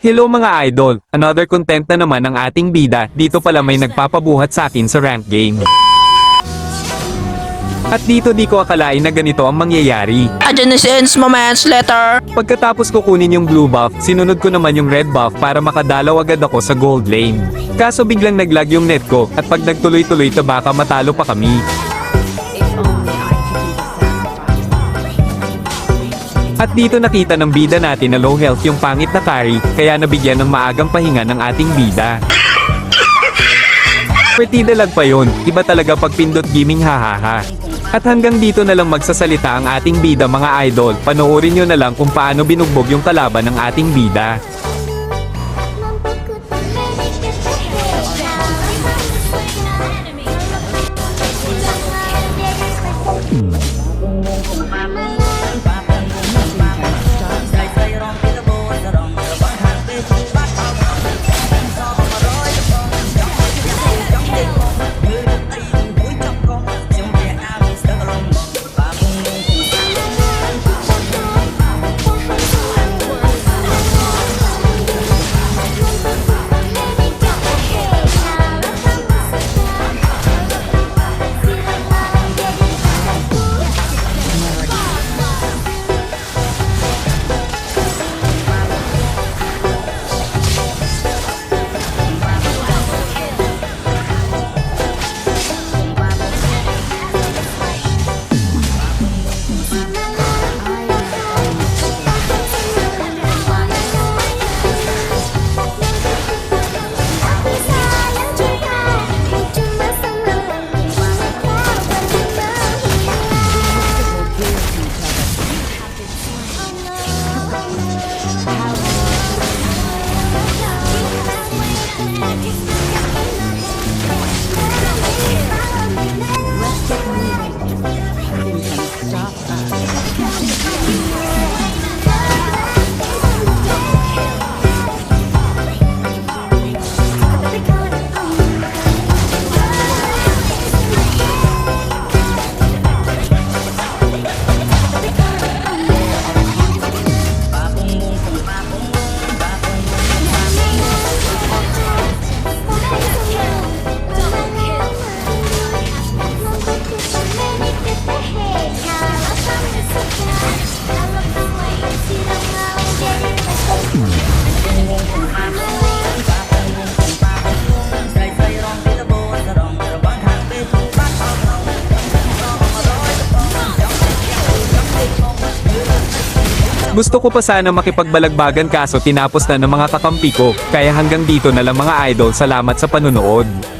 Hello mga idol, another content na naman ang ating bida, dito pala may nagpapabuhat sa akin sa rank game. At dito di ko akalain na ganito ang mangyayari. Adjacent moments later. Pagkatapos ko kunin yung blue buff, sinunod ko naman yung red buff para makadalaw agad ako sa gold lane. Kaso biglang naglag yung net ko, at pag nagtuloy-tuloy ta baka matalo pa kami. At dito nakita ng bida natin na low health yung pangit na carry, kaya nabigyan ng maagang pahinga ng ating bida. Partida lag pa yun, iba talaga pag pindot gaming hahaha. At hanggang dito na lang magsasalita ang ating bida mga idol, panoorin nyo na lang kung paano binugbog yung kalaban ng ating bida. Gusto ko pa sana makipagbalagbagan kaso tinapos na ng mga kakampi ko, kaya hanggang dito na lang mga idol, salamat sa panunood.